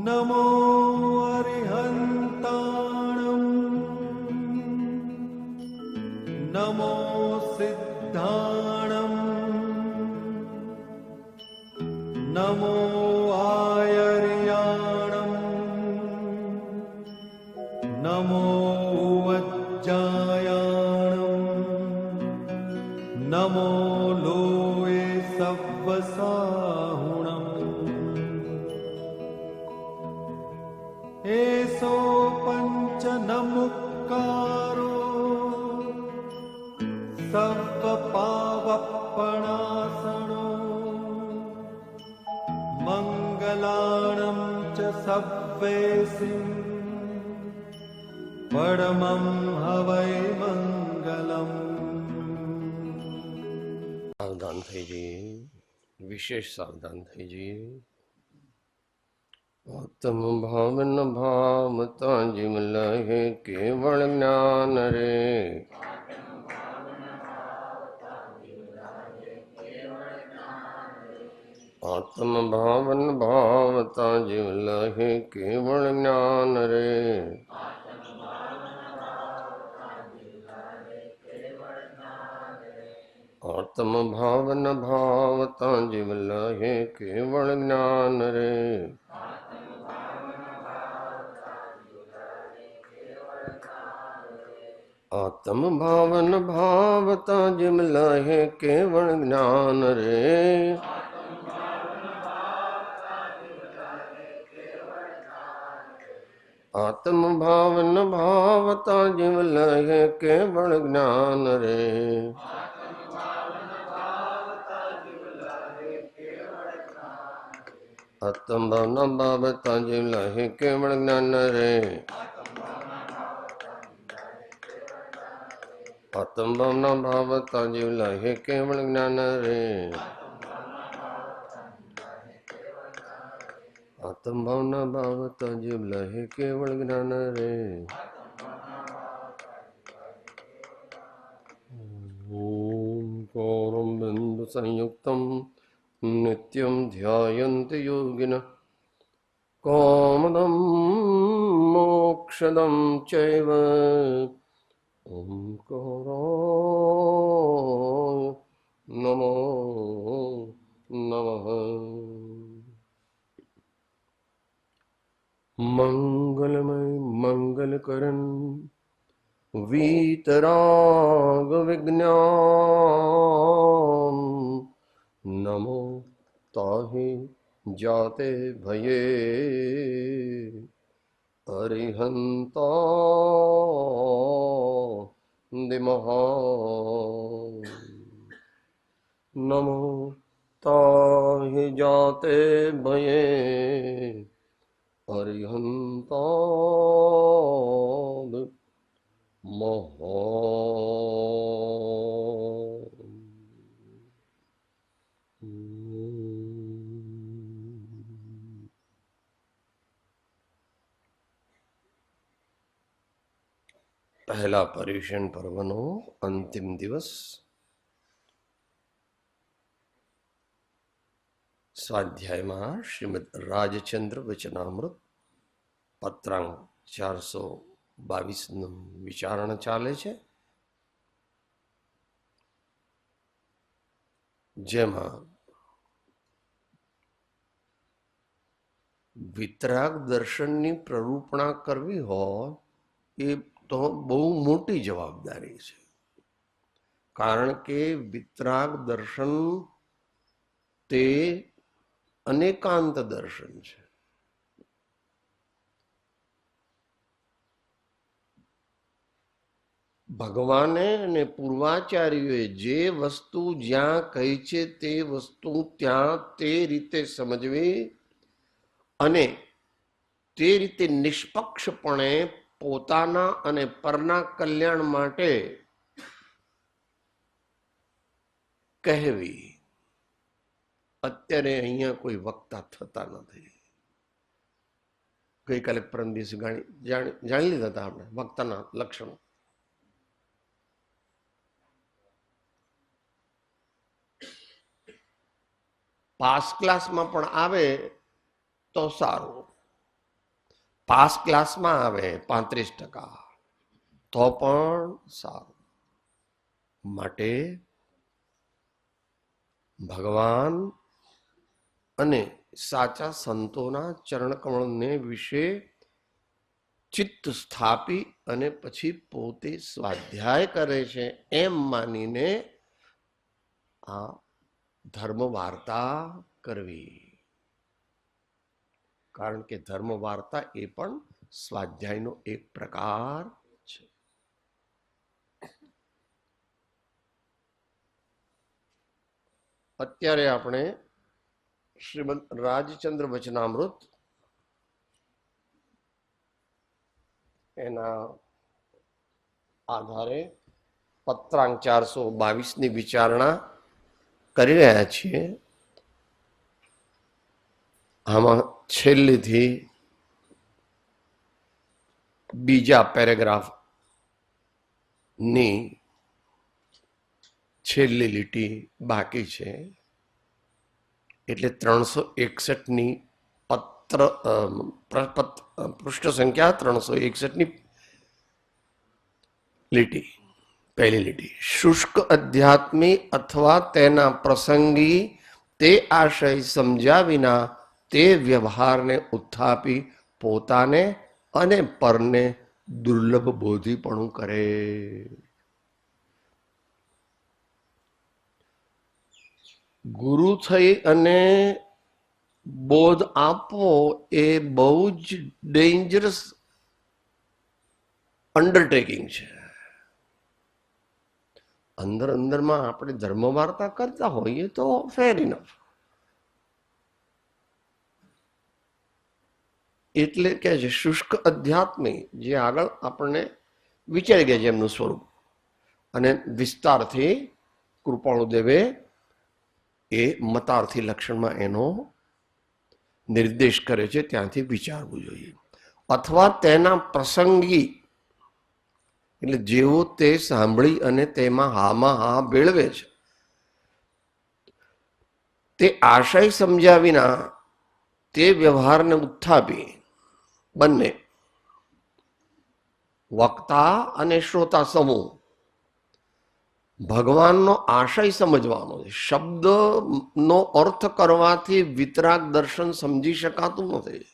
नमो अरिहन्ताणं नमो सिद्धाणं नमो आयर्याणं नमो वज्जायाणं नमो लोये सव्वसाहुणम् एसो पंच नमुक्कारो सर्वपावपणासनो मंगलाणं च सव्वेसिं परमं हवै मंगलम्। सावधान થઈ જઈએ, વિશેષ સાવધાન થઈ જઈએ। આત્મ ભાવન ભાવતા જીવ લહે કેવળ જ્ઞાન રે, આત્મ ભાવન ભાવતા જીવ લહે કેવળ જ્ઞાન રે, આત્મ ભાવન ભાવતા જીવ લહે કેવળ જ્ઞાન રે, આત્મ ભાવન ભાવતા જીવ લહે કેવળ જ્ઞાન રે, આત્મ ભાવન ભાવતા જીવ લહે કેવળ જ્ઞાન રે, આત્મ ભાવન ભાવતા જીવ લહે કેવળ જ્ઞાન રે, આત્મ ભાવન ભાવતા જીવ લહે કેવળ જ્ઞાન રે, આત્મ ભાવન ભાવતા જીવ લહે કેવળ જ્ઞાન રે। ઓમકારં બિંદુ સંયુક્તમ નિત્યમ ધ્યાયન્તિ યોગિનઃ કામદં મોક્ષદં ચૈવ ઓમકારાય નમો નમઃ। મંગલમય મંગલકરણ વીતરાગ વિજ્ઞાન નમો તાહિ જાતે ભયે અરિહંતા દિમહા નમો તાહિ જાતે ભયે અરિહંતા મહા। પહેલા પર્યુષણ પર્વનો અંતિમ દિવસ સ્વાધ્યાયમાં શ્રીમદ રાજચંદ્ર વચનામૃત પત્રાંક 422 વિચારણા ચાલે છે, જેમાં વિતરાગ દર્શનની પ્રરૂપણા કરવી હોય એ તો બહુ મોટી જવાબદારી છે, કારણ કે વિતરાગ દર્શન તે અનેકાંત દર્શન છે। ભગવાને અને પૂર્વાચાર્યોએ જે વસ્તુ જ્યાં કહી છે તે વસ્તુ ત્યાં તે રીતે સમજવી અને તે રીતે નિષ્પક્ષપણે પોતાના અને પરના કલ્યાણ માટે કહેવી। અત્યારે અહીંયા કોઈ વક્તા થતા નથી। ગઈકાલે પરમ દિવસે જાણી લીધા હતા આપણે વક્તાના લક્ષણો। પાસ ક્લાસમાં પણ આવે તો સારું, પાસ ક્લાસમાં આવે 35%, તો પણ સારું. માટે ભગવાન અને સાચા સંતોના ચરણકમળને વિશે ચિત્ત સ્થાપી અને પછી પોતે સ્વાધ્યાય કરે છે એમ માનીને આ ધર્મ વાર્તા કરવી. કારણ કે ધર્મ વાર્તા એ પણ સ્વાધ્યાયનો એક પ્રકાર છે. અત્યારે આપણે શ્રીમદ રાજચંદ્ર વચનામૃત એના આધારે પત્રાંક 422ની વિચારણા કરી રહ્યા છીએ. આમાં છેલ્લેથી બીજા પેરેગ્રાફની છેલ્લી લીટી બાકી છે. એટલે 361ની પૃષ્ઠ સંખ્યા 361ની લીટી, પહેલી લીટી. શુષ્ક અધ્યાત્મી અથવા તેના પ્રસંગી તે આશય સમજ્યા વિના તે વ્યવહારને ઉત્થાપી પોતાને અને પરને દુર્લભ બોધીપણું કરે. ગુરુ થઈ અને બોધ આપવો એ બહુ જ ડેન્જરસ અંડરટેકિંગ છે. અંદર અંદરમાં આપણે ધર્મ વાર્તા કરતા હોઈએ તો ફેર ઇનફ. એટલે કે છે શુષ્ક અધ્યાત્મી, જે આગળ આપણને વિચારી ગયા છે એમનું સ્વરૂપ, અને વિસ્તારથી કૃપાળુદેવે એ મતાર્થી લક્ષણમાં એનો નિર્દેશ કરે છે, ત્યાંથી વિચારવું જોઈએ. અથવા તેના પ્રસંગી, એટલે જેવો તે સાંભળી અને તેમાં હામાં હા ભેળવે છે તે આશય સમજ્યા વિના તે વ્યવહારને ઉત્થાપી, બંને વક્તા અને શ્રોતા સમૂહ ભગવાનનો આશય સમજવાનો છે. શબ્દનો અર્થ કરવાથી વિતરાગ દર્શન સમજી શકાતું નથી.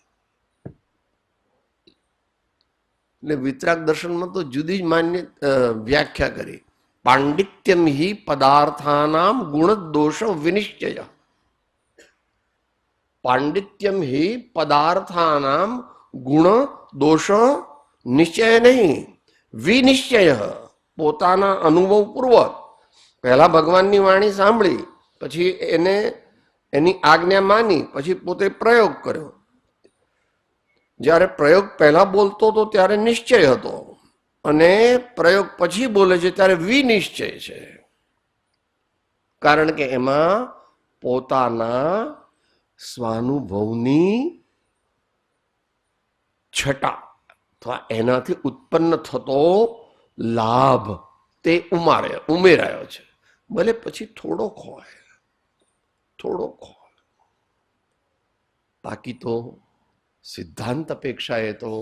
એટલે વિતરાગ દર્શનમાં તો જુદી જ માન્ય વ્યાખ્યા કરી. પાંડિત્યમ હિ પદાર્થાનામ ગુણ દોષ વિનિશ્ચય. પાંડિત્યમ હિ પદાર્થાનામ ગુણ દોષ નિશ્ચય નહીં, વિનિશ્ચય. પોતાના અનુભવ પૂર્વક પહેલા ભગવાનની વાણી સાંભળી, પછી એને એની આજ્ઞા માની, પછી પોતે પ્રયોગ કર્યો. જ્યારે પ્રયોગ પહેલા બોલતો હતો ત્યારે નિશ્ચય હતો, અને પ્રયોગ પછી બોલે છે ત્યારે વિનિશ્ચય છે. કારણ કે એમાં પોતાના સ્વાનુભવની છટા અથવા એનાથી ઉત્પન્ન થતો લાભ તે ઉમેરાયો છે. ભલે પછી થોડોક હોય, બાકી તો સિદ્ધાંત અપેક્ષાએ તો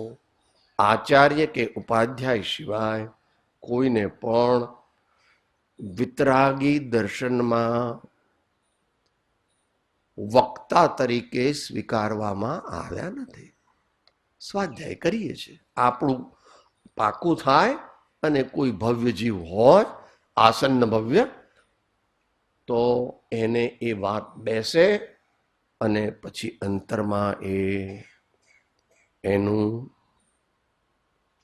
આચાર્ય કે ઉપાધ્યાય સિવાય કોઈને પણ વિતરાગી દર્શનમાં વક્તા તરીકે સ્વીકારવામાં આવ્યા નથી. સ્વાધ્યાય કરીએ છીએ, આપણું પાકું થાય, અને કોઈ ભવ્ય જીવ હોય, આસન્ન ભવ્ય, તો એને એ વાત બેસે, અને પછી અંતરમાં એનું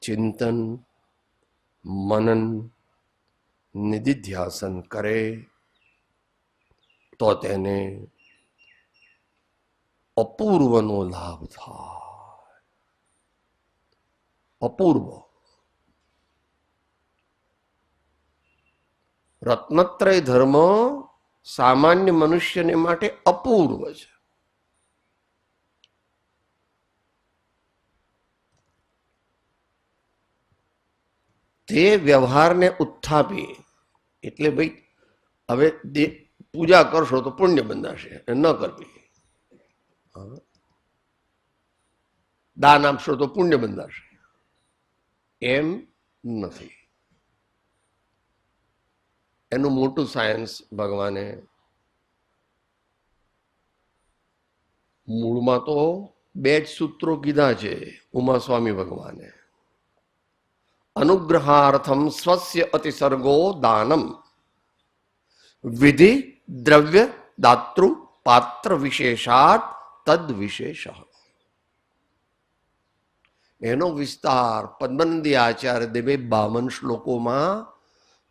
ચિંતન મનન નિધિધ્યાસન કરે, તો તેને અપૂર્વનો લાભ થાય. અપૂર્વ. રત્નત્રય ધર્મ સામાન્ય મનુષ્યને માટે અપૂર્વ છે. તે વ્યવહારને ઉત્થાપી, એટલે ભાઈ હવે પૂજા કરશો તો પુણ્ય બંધાશે, ન કરવી. દાન આપશો તો પુણ્ય બંધાશે, એમ નથી. એનું મોટું સાયન્સ ભગવાને મૂળમાં તો 2 જ સૂત્રો કીધા છે ઉમા સ્વામી ભગવાને. અનુગ્રહાર્થમ સ્વસ્ય અતિસર્ગો દાનમ વિધિ દ્રવ્ય દાતૃ પાત્ર વિશેષાત તદ વિશેષ. એનો વિસ્તાર પદ્મનંદી આચાર્ય દેવે 52 શ્લોકોમાં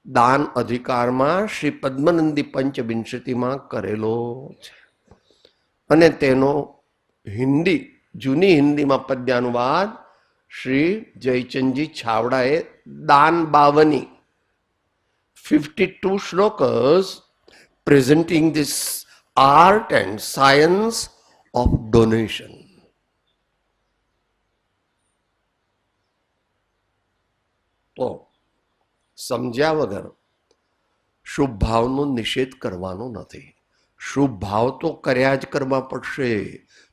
દાન અધિકારમાં શ્રી પદ્મનંદી પંચવિંશતિમાં કરેલો છે. અને તેનો હિન્દી, જૂની હિન્દીમાં પદ્યાનુવાદ શ્રી જયચંદજી છાવડાએ દાન 52 52 શ્લોકસ presenting this art and science of donation. તો સમજ્યા વગર શુભ ભાવનો નિષેધ કરવાનો નથી. શુભ ભાવ તો કર્યા જ કરવા પડશે.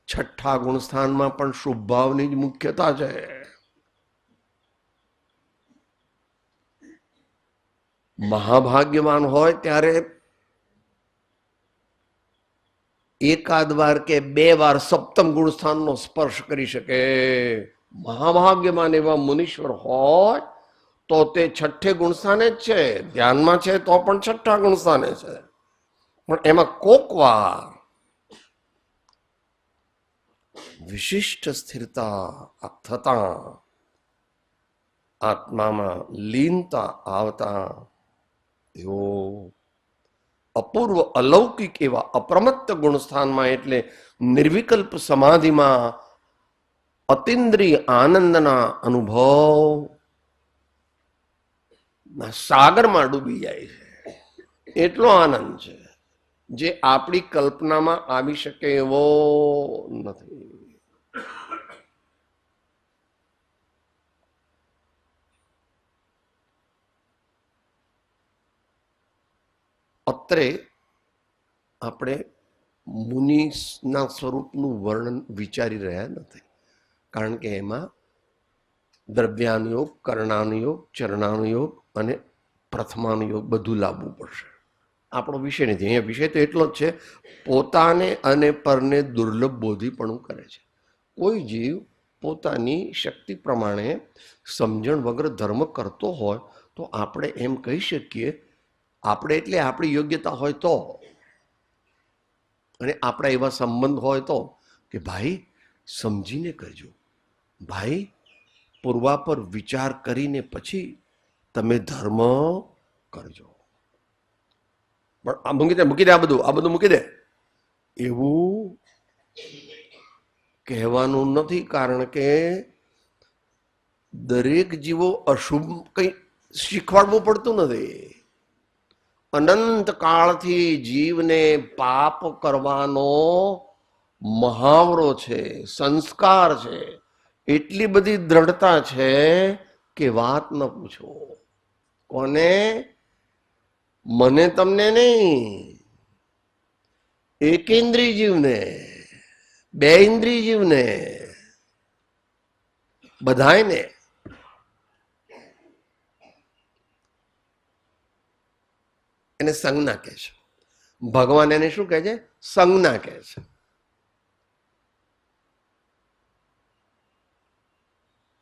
6ઠ્ઠા ગુણસ્થાનમાં પણ શુભ ભાવની જ મુખ્યતા છે. મહાભાગ્યવાન હોય ત્યારે એકાદ વાર કે 2 વાર સપ્તમ ગુણસ્થાનનો સ્પર્શ કરી શકે. મહાભાગ્યવાન એવા મુનીશ્વર હોય તો તે 6ઠ્ઠે ગુણસ્થાને જ છે, ધ્યાનમાં છે તો પણ 6ઠ્ઠા ગુણસ્થાને છે. પણ એમાં કોક વાર વિશિષ્ટ સ્થિરતા થતા, આત્મામાં લીનતા આવતા એવો અપૂર્વ અલૌકિક એવા અપ્રમત્ત ગુણસ્થાનમાં એટલે નિર્વિકલ્પ સમાધિમાં અતિન્દ્રિય આનંદના અનુભવ સાગરમાં ડૂબી જાય છે. એટલો આનંદ છે જે આપણી કલ્પનામાં આવી શકે એવો નથી. અત્રે આપણે મુનિના સ્વરૂપનું વર્ણન વિચારી રહ્યા નથી, કારણ કે એમાં દ્રવ્યાનુયોગ, કર્ણાનુયોગ, ચરણાનુયોગ અને પ્રથમાનુયોગ બધું લાવવું પડશે. આપણો વિષય નથી. અહીંયા વિષય તો એટલો જ છે, પોતાને અને પરને દુર્લભ બોધીપણું કરે છે. કોઈ જીવ પોતાની શક્તિ પ્રમાણે સમજણ વગર ધર્મ કરતો હોય તો આપણે એમ કહી શકીએ, આપણે એટલે આપણી યોગ્યતા હોય તો, અને આપણા એવા સંબંધ હોય તો, કે ભાઈ સમજીને કરજો, ભાઈ પૂર્વાપર વિચાર કરીને પછી તમે ધર્મ કરજો. પણ આ મૂકી દે, આ બધું મૂકી દે એવું કહેવાનું નથી. કારણ કે દરેક જીવો અશુભ કંઈ શીખવાડવું પડતું નથી. અનંત કાળથી જીવને પાપ કરવાનો મહાવરો છે, સંસ્કાર છે, એટલી બધી દ્રઢતા છે કે વાત ન પૂછો. કોને? મને, તમને નહીં, એકેન્દ્રિય જીવને, 2 ઇન્દ્રિય જીવને, બધાયને. એને સંજ્ઞા કહે છે. ભગવાન એને શું કહે છે? સંજ્ઞા કહે છે.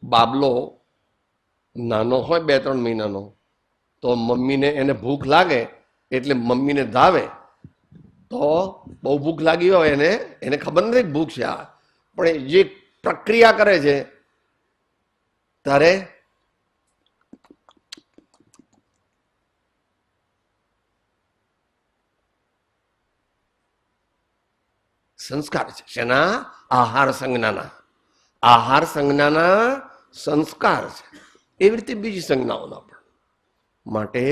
બાબલો નાનો હોય 2-3 મહિનાનો, તો મમ્મીને એને ભૂખ લાગે એટલે મમ્મીને ધાવે. તો બહુ ભૂખ લાગી હોય એને ખબર નથી ભૂખ છે આ, પણ જે પ્રક્રિયા કરે છે ત્યારે સંસ્કાર છે. શેના? આહાર સંજ્ઞાના સંસ્કાર છે. એવી રીતે બીજી સંજ્ઞાઓના પણ. માટે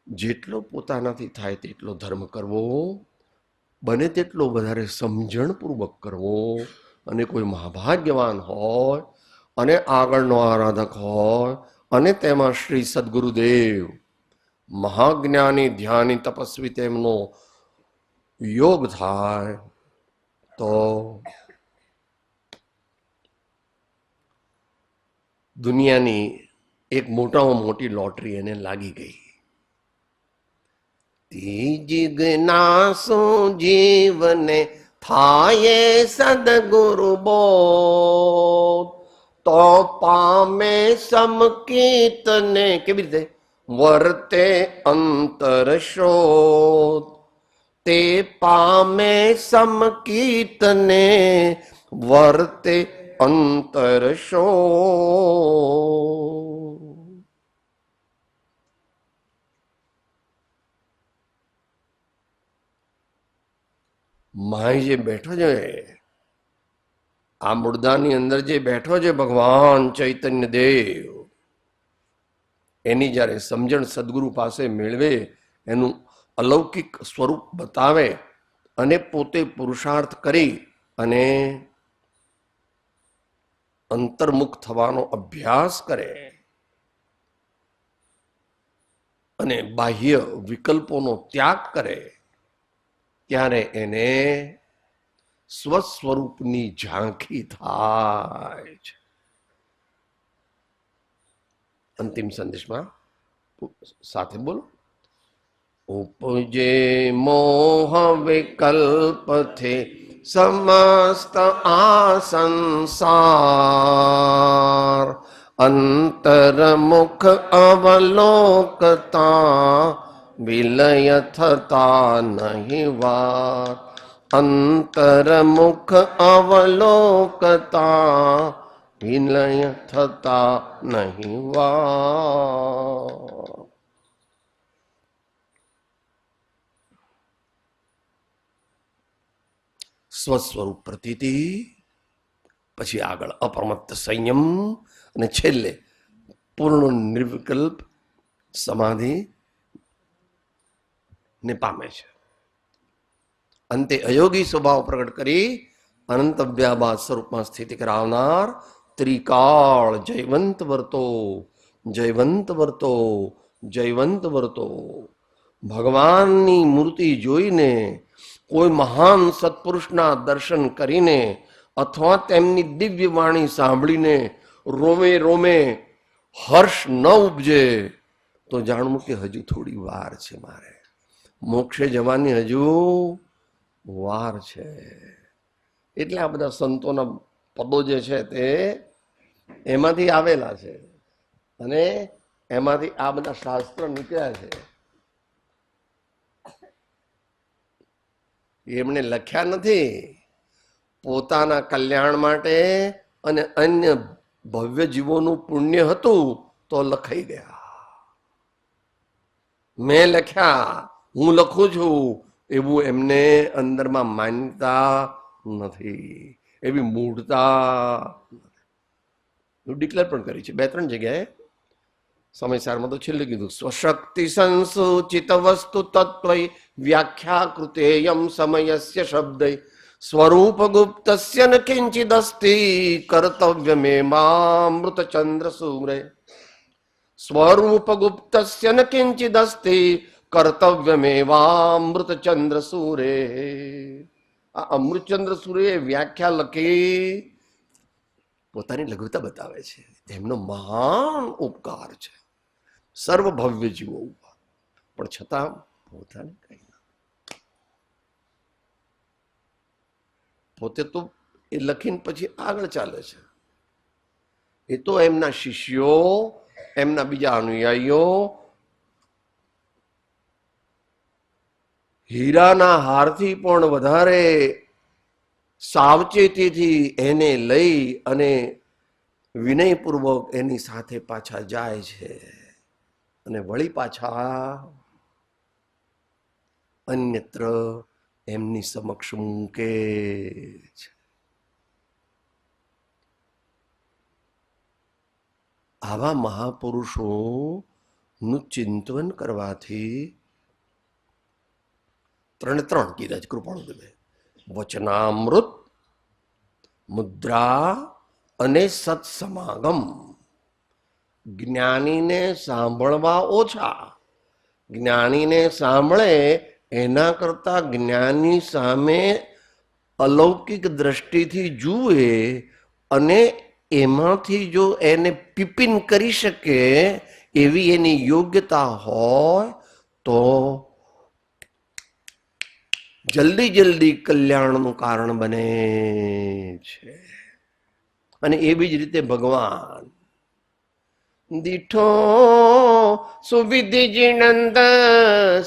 જેટલો પોતાનાથી થાય તેટલો ધર્મ કરવો, બને તેટલો વધારે સમજણપૂર્વક કરવો. અને કોઈ મહાભાગ્યવાન હોય અને આગળનો આરાધક હોય અને તેમાં શ્રી સદગુરુદેવ મહાજ્ઞાની, ધ્યાની, તપસ્વી તેમનો યોગ થાય તો દુનિયાની એક મોટામાં મોટી લોટરી એને લાગી ગઈ. જિજ્ઞાસુ જીવને થાય સદગુરુ બોધ, તો પામે સમકીતને કેવી રીતે વર્તે અંતર શોધ, તે પામે સમકીતને વર્તે અંતર શોધ. માય જે બેઠો છે, આ મુર્દાની અંદર જે બેઠો છે ભગવાન ચૈતન્ય દેવ, એની જ્યારે સમજણ સદગુરુ પાસે મેળવે, એનું અલૌકિક સ્વરૂપ બતાવે અને પોતે પુરુષાર્થ કરી અને અંતર્મુખ થવાનો અભ્યાસ કરે અને બાહ્ય વિકલ્પોનો ત્યાગ કરે, ત્યારે એને સ્વસ્વરૂપની ઝાંખી થાય છે. અંતિમ સંદેશમાં સાથે બોલો. ઉપજે મોહ વિકલ્પથી સમસ્ત આ સંસાર, અંતર્મુખ અવલોકતા વિલય થતા નહીં વાર, અંતર્મુખ અવલોકતા વિલય થતા નહીં વાર. સ્વસ્વરૂપ પ્રતીતિ, પછી આગળ અપ્રમત્ત સંયમ અને છેલ્લે પૂર્ણ નિર્વિકલ્પ સમાધિ ને પામે છે. અંતે અયોગી સ્વભાવ પ્રગટ કરી અનંત અવ્યાબાદ સ્વરૂપમાં સ્થિતિ કરાવનાર ત્રિકાળ જયવંત વર્તો, જયવંત વર્તો, જયવંત વર્તો. ભગવાનની મૂર્તિ જોઈને, કોઈ મહાન સત્પુરુષના દર્શન કરીને અથવા તેમની દિવ્ય વાણી સાંભળીને રોમે રોમે હર્ષ ન ઉપજે તો જાણવું કે હજુ થોડી વાર છે, મારે મોક્ષે જવાની હજુ વાર છે. એટલે આ બધા સંતોના પદો જે છે તે એમાંથી આવેલા છે અને એમાંથી આ બધા શાસ્ત્ર નીકળ્યા છે. એમણે લખ્યા નથી, પોતાના કલ્યાણ માટે અને અન્ય ભવ્ય જીવોનું પુણ્ય હતું તો લખાઈ ગયા. મેં લખ્યા, હું લખું છું એવું એમને અંદરમાં માન્યતા નથી, એવી મૂળતા ડિક્લેર પણ કરી છે 2-3 જગ્યાએ. સમયસારમાં તો છેલ્લે કીધું, સ્વશક્તિ સંસૂચિત વસ્તુ તત્વ વ્યાખ્યા કૃતેયમ સમયસ્ય શબ્દ સ્વરૂપ ગુપ્તસ્ય ન કિંચિદસ્તિ કર્તવ્યમેમામૃત ચંદ્ર સૂરે. સ્વરૂપ ગુપ્તસ્ય ન કિંચિદસ્તિ કર્તવ્યમેવામૃત ચંદ્ર સૂરે. આ અમૃતચંદ્ર સૂર્ય વ્યાખ્યા લખી પોતાની લઘુતા બતાવે છે. એમનો મહાન ઉપકાર છે સર્વ ભવ્ય જીવો ઉપર, પણ છતાં પોતાને કઈ ના, પોતે તો એ લખીને પછી આગળ ચાલે છે. એ તો એમના શિષ્યો, એમના બીજા અનુયાયીઓ હીરાના હારથી પણ વધારે સાવચેતીથી એને લઈ અને વિનયપૂર્વક એની સાથે પાછા જાય છે અને વળી પાછા અન્યત્ર એમની સમક્ષ મૂકે છે. આવા મહાપુરુષોનું ચિંતન કરવાથી 3 કીધા છે કૃપાળુદેવે: વચનામૃત, મુદ્રા અને સત્સમાગમ. જ્ઞાનીને સાંભળવા ઓછા, જ્ઞાનીને સાંભળે એના કરતા જ્ઞાની સામે અલૌકિક દ્રષ્ટિથી જુએ અને એમાંથી જો એને પીપિન કરી શકે એવી એની યોગ્યતા હોય તો જલ્દી જલ્દી કલ્યાણનું કારણ બને છે. અને એવી જ રીતે ભગવાન દીઠો સુવિધિ જીનંદ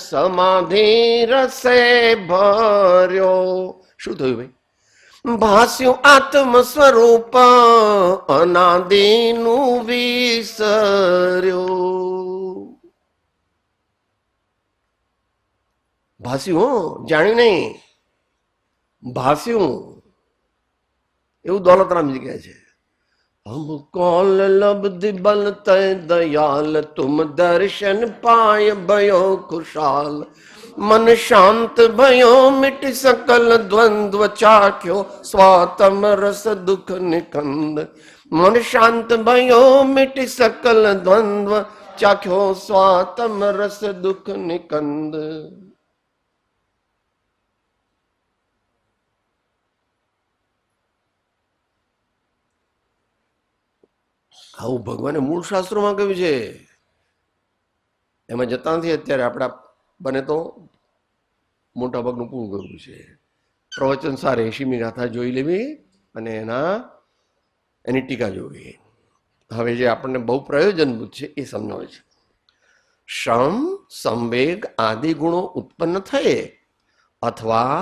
સમાધિ રસે ભર્યો. શું થયું ભાઈ? ભાસ્યું આત્મ સ્વરૂપ અનાદિનું વિસર્યો. ભાસ્યું, જાણ્યું નહીં, ભાસ્યું. એવું દોલતરામજી કહે છે, હમ કોલ લબ્ધ બલ તય દયાલ તુમ દર્શન પાય ભયો ખુશાલ મન શાંત ભયો મિટ સકલ દ્વંદ્વ ચાખ્યો સ્વાતમ રસ દુઃખ નિકંદ. મન શાંત ભયો મિટ સકલ દ્વંદ્વ ચાખ્યો સ્વાતમ રસ દુઃખ નિકંદ. આવું ભગવાને મૂળ શાસ્ત્રોમાં કહ્યું છે. એમાં જતા નથી અત્યારે. આપણા બને તો મોટા ભાગનું પૂરું કરવું છે. પ્રવચન સાર 80મી ગાથા જોઈ લેવી અને એની ટીકા જોવી. હવે જે આપણને બહુ પ્રયોજનભૂત છે એ સમજાવે છે. શમ સંવેગ આદિ ગુણો ઉત્પન્ન થયે અથવા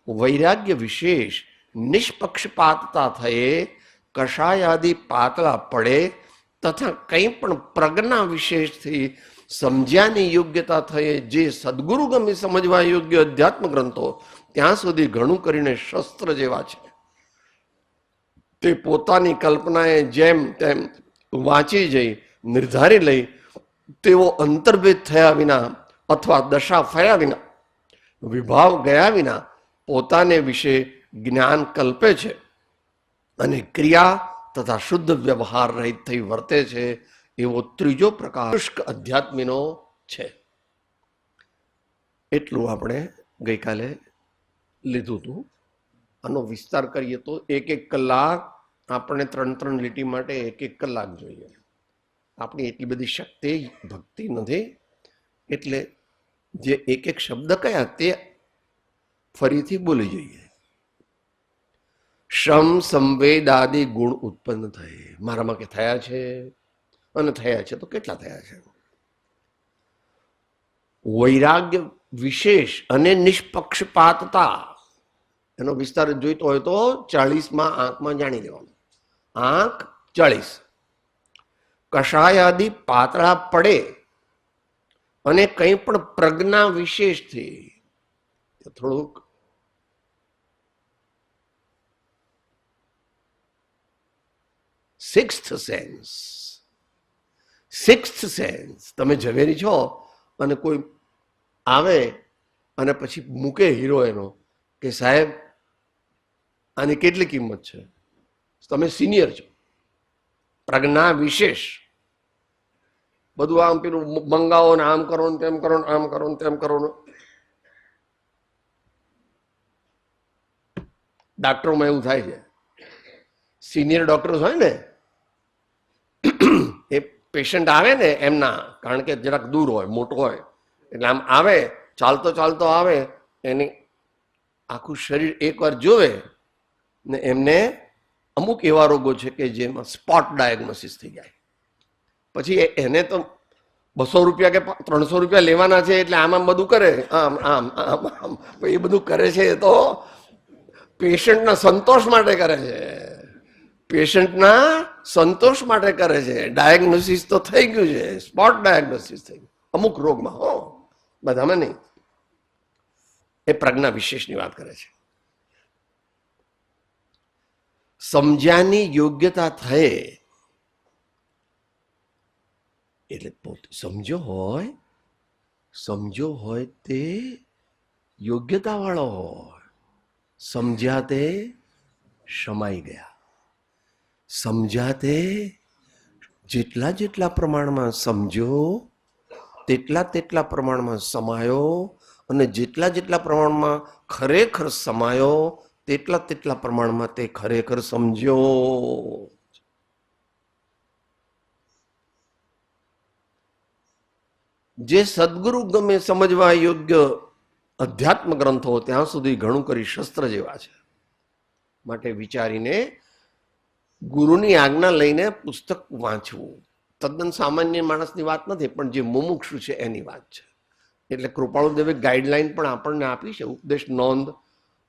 વૈરાગ્ય વિશેષ નિષ્પક્ષપાતતા થયે કષાય આદિ પાતળા પડે તથા કંઈ પણ પ્રજ્ઞા વિશેષથી સમજ્યાની યોગ્યતા થયે જે સદગુરુ ગમે સમજવા યોગ્ય અધ્યાત્મ ગ્રંથો ત્યાં સુધી ઘણું કરીને શસ્ત્ર જેવા છે. તે પોતાની કલ્પનાએ જેમ તેમ વાંચી જઈ નિર્ધારી લઈ તેઓ અંતર્ભેદ થયા વિના અથવા દશા ફર્યા વિના વિભાવ ગયા વિના પોતાને વિશે જ્ઞાન કલ્પે છે અને ક્રિયા તથા શુદ્ધ વ્યવહાર રહિત થઈ વર્તે છે. એવો ત્રીજો પ્રકાર શુષ્ક અધ્યાત્મીનો છે. એટલું આપણે ગઈકાલે લીધું હતું. આનો વિસ્તાર કરીએ તો 1-1 કલાક આપણે 3-3 લીટી માટે 1-1 કલાક જોઈએ. આપણી એટલી બધી શક્તિ ભક્તિ નથી એટલે જે 1-1 શબ્દ કયા તે ફરીથી બોલી જોઈએ. શ્રમ સંવેદ આદિ ગુણ ઉત્પન્ન થાય. મારામાં કે થયા છે અને થયા છે તો કેટલા થયા છે? વૈરાગ્ય વિશેષ અને નિષ્પક્ષપાતતા એનો વિસ્તાર જોઈતો હોય તો 40માં આંકમાં જાણી લેવાનું. આંક 40. કષાય આદિ પાતળા પડે અને કંઈ પણ પ્રજ્ઞા વિશેષથી થોડુંક સિક્સ્થ સેન્સ. તમે ઝવેરી છો અને કોઈ આવે અને પછી મૂકે હીરો એનો કે સાહેબ આની કેટલી કિંમત છે, તમે સિનિયર છો, પ્રજ્ઞા વિશેષ બધું આમ પેલું મંગાવો ને આમ કરો ને તેમ કરો ને આમ કરો ને તેમ કરો ને. ડાક્ટરોમાં એવું થાય છે. સિનિયર ડોક્ટર્સ હોય ને એ પેશન્ટ આવે ને એમના, કારણ કે જરાક દૂર હોય, મોટો હોય, એટલે આમ આવે ચાલતો ચાલતો આવે, એની આખું શરીર એકવાર જોવે ને એમને અમુક એવા રોગો છે કે જેમાં સ્પોટ ડાયગ્નોસિસ થઈ જાય. પછી એને તો 200 રૂપિયા કે 300 રૂપિયા લેવાના છે એટલે આમ આમ બધું કરે, આમ આમ આમ આમ એ બધું કરે છે તો પેશન્ટના સંતોષ માટે કરે છે. પેશન્ટના સંતોષ માટે કરે છે. ડાયગ્નોસિસ તો થઈ ગયું છે, સ્પોટ ડાયગ્નોસિસ થઈ ગયું અમુક રોગમાં, હો બધામાં નહીં. એ પ્રજ્ઞા વિશેષની વાત કરે છે. સમજ્યાની યોગ્યતા થાય એટલે પોતે સમજો હોય તે યોગ્યતા વાળો હોય. સમજ્યા તે સમાઈ ગયા. સમજ્યા તે જેટલા પ્રમાણમાં સમજો તેટલા પ્રમાણમાં સમાયો, અને જેટલા પ્રમાણમાં ખરેખર સમાયો તેટલા પ્રમાણમાં તે ખરેખર સમજ્યો. જે સદગુરુ ગમે સમજવા યોગ્ય અધ્યાત્મ ગ્રંથો ત્યાં સુધી ઘણું કરી શસ્ત્ર જેવા છે. માટે વિચારીને ગુરુની આજ્ઞા લઈને પુસ્તક વાંચવું તદ્દન સામાન્ય માણસની વાત નથી, પણ જે મુમુક્ષુ છે એની વાત છે. એટલે કૃપાળુદેવે ગાઈડલાઈન પણ આપણને આપી છે. ઉપદેશ નોંધ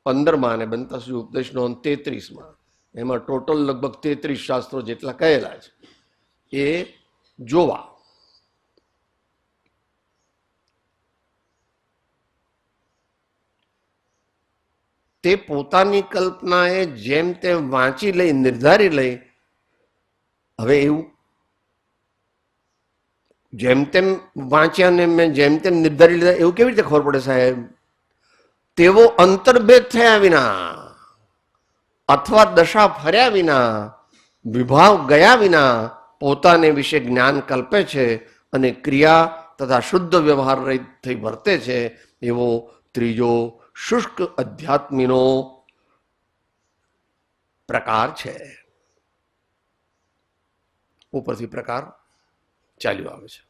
15માં અને બનતાસુરી ઉપદેશ નોંધ 33માં, એમાં ટોટલ લગભગ 33 શાસ્ત્રો જેટલા કહેલા છે એ જોવા. તે પોતાની કલ્પનાએ જેમ તેમ વાંચી લઈ, નિર્ધારી લઈ. હવે એવું જેમ તેમ વાંચ્યા ને મેં જેમ તેમ નિર્ધારી લીધા એવું કેવી રીતે ખબર પડે સાહેબ? તેવો અંતર્ભેદ થયા વિના અથવા દશા ફર્યા વિના, વિભાવ ગયા વિના પોતાને વિશે જ્ઞાન કલ્પે છે અને ક્રિયા તથા શુદ્ધ વ્યવહાર રહિત થઈ વર્તે છે. એવો ત્રીજો શુષ્ક અધ્યાત્મીનો પ્રકાર છે. ઉપરથી પ્રકાર ચાલ્યો આવે છે.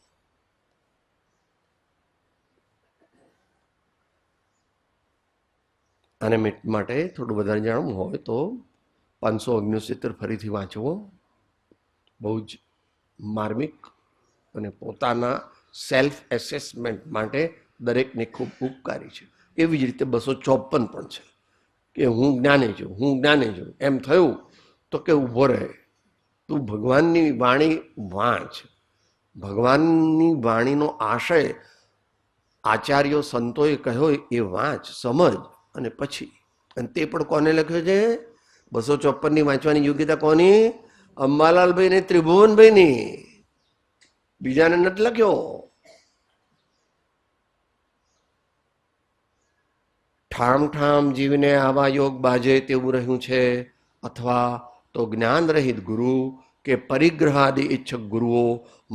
અને માટે થોડું વધારે જાણવું હોય તો 569 ફરીથી વાંચવો. બહુ જ માર્મિક અને પોતાના સેલ્ફ એસેસમેન્ટ માટે દરેકને ખૂબ ઉપકારી છે. એવી જ રીતે 254 પણ છે કે હું જ્ઞાની છું, હું જ્ઞાની છું. એમ થયું તો કે ઊભો રહે, તું ભગવાનની વાણી વાંચ. ભગવાનની વાણીનો આશય આચાર્યો સંતોએ કહ્યો એ વાંચ, સમજ. અને પછી અને તે પણ કોને લખ્યો છે? 254ની વાંચવાની યોગ્યતા કોની? અંબાલાલભાઈ ને ત્રિભુવનભાઈની. બીજાને નથી લખ્યો. ઠામ ઠામ જીવને આવા યોગ બાજે તેવું રહ્યું છે, અથવા તો જ્ઞાન રહિત ગુરુ કે પરિગ્રહાદિ ઈચ્છક ગુરુઓ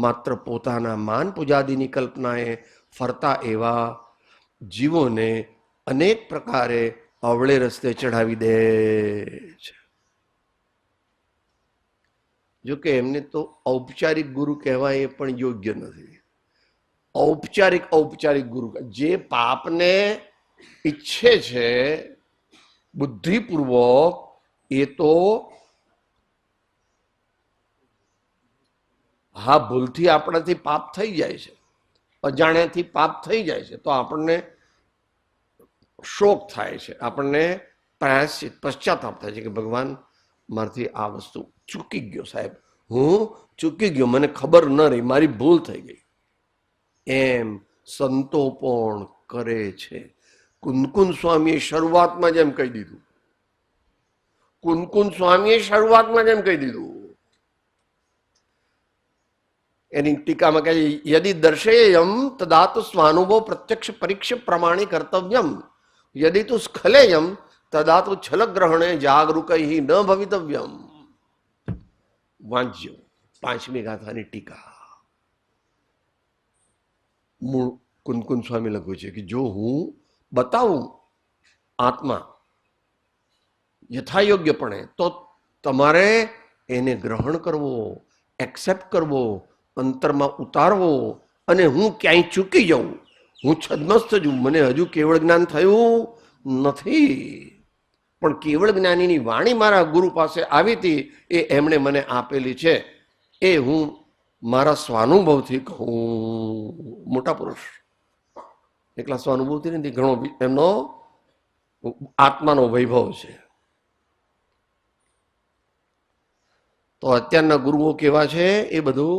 માત્ર પોતાના માન પૂજાદિની કલ્પનાએ ફરતા એવા જીવોને અનેક પ્રકારે અવળે રસ્તે ચઢાવી દે છે. જોકે એમને તો ઔપચારિક ગુરુ કહેવાય એ પણ યોગ્ય નથી. ઔપચારિક ગુરુ જે પાપને ઈચ્છે છે બુદ્ધિપૂર્વક, એ તો હા ભૂલથી આપણાથી પાપ થઈ જાય છે, અજાણ્યાથી પાપ થઈ જાય છે તો આપણને શોક થાય છે, આપણને પશ્ચાતાપ થાય છે કે ભગવાન મારાથી આ વસ્તુ ચૂકી ગયો, સાહેબ હું ચૂકી ગયો, મને ખબર ન રહી, મારી ભૂલ થઈ ગઈ. એમ સંતો પણ કરે છે. કુનકુન સ્વામીએ શરૂઆતમાં જ એમ કહી દીધું. કુનકુન સ્વામીએ શરૂઆતમાં જ એમ કહી દીધું. એની ટીકામાં કહે છે, યદિ દર્શેયમ તદા તો સ્વાનુભવ પ્રત્યક્ષ પરીક્ષ પ્રમાણે કર્તવ્યમ, યદિ તું સ્ખલેયમ તદા તો છલગ્રહણે જાગરૂકૈ ન ભવિતવ્યમ. વાંચ્યો 5મી ગાથાની ટીકા. મૂળ કુનકુન સ્વામી લખ્યું છે કે જો હું બતાવું આત્મા યથાયોગ્યપણે તો તમારે એને ગ્રહણ કરવો, એક્સેપ્ટ કરવો, અંતરમાં ઉતારવો. અને હું ક્યાંય ચૂકી જાઉં, હું છદ્મસ્ત છું, મને હજુ કેવળ જ્ઞાન થયું નથી, પણ કેવળ જ્ઞાનીની વાણી મારા ગુરુ પાસે આવી હતી, એ એમણે મને આપેલી છે, એ હું મારા સ્વાનુભવથી કહું. મોટા પુરુષ એકલા સ્વાનુભવથી નથી, ઘણો એમનો આત્માનો વૈભવ છે. તો અત્યારના ગુરુઓ કેવા છે એ બધું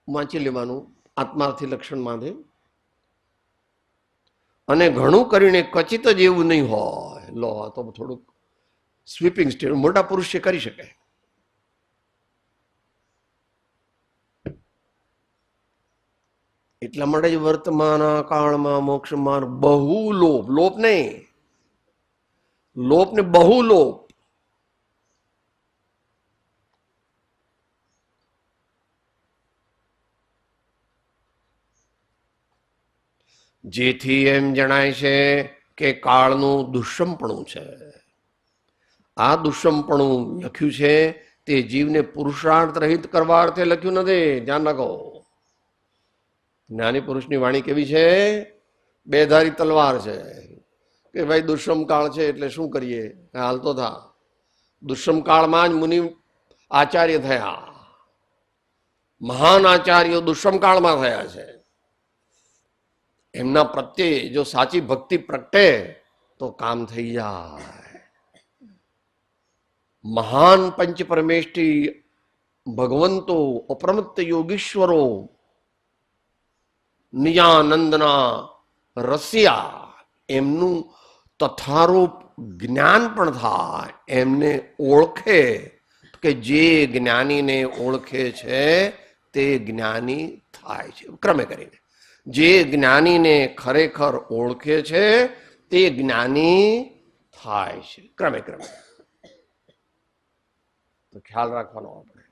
વાંચી લેવાનું આત્માર્થી લક્ષણમાંથી. અને ઘણું કરીને કચિત જ એવું નહીં હોય. લો તો થોડુંક સ્વીપિંગ સ્ટેટ મોટા પુરુષે કરી શકે. એટલા માટે જ વર્તમાન કાળમાં મોક્ષ માર્ગ બહુ લોપ, લોપ નહીં, લોપ ને બહુ લોપ. જેથી એમ જણાય છે કે કાળનું દુષ્મપણું છે. આ દુષ્મપણું લખ્યું છે તે જીવને પુરુષાર્થ રહિત કરવા અર્થે લખ્યું નથી, ધ્યાન રાખો. જ્ઞાની પુરુષની વાણી કેવી છે? બેધારી તલવાર છે કે ભાઈ દુષ્મ કાળ છે એટલે શું કરીએ, હાલ તો થા. દુષ્મ કાળમાં જ મુનિ આચાર્ય થયા. મહાન આચાર્યો દુષ્મ કાળમાં થયા છે. એમના પ્રત્યે જો સાચી ભક્તિ પ્રગટે તો કામ થઈ જાય. મહાન પંચ પરમેષ્ઠી ભગવંતો અપ્રમત્ત યોગીશ્વરો નિજાનંદના રસિયા, એમનું તથારૂપ જ્ઞાન પણ થાય. એમને ઓળખે કે જે જ્ઞાનીને ઓળખે છે તે જ્ઞાની થાય છે. ક્રમે કરીને જે જ્ઞાનીને ખરેખર ઓળખે છે તે જ્ઞાની થાય છે. ક્રમે ક્રમે તો ખ્યાલ રાખવાનો આપણે.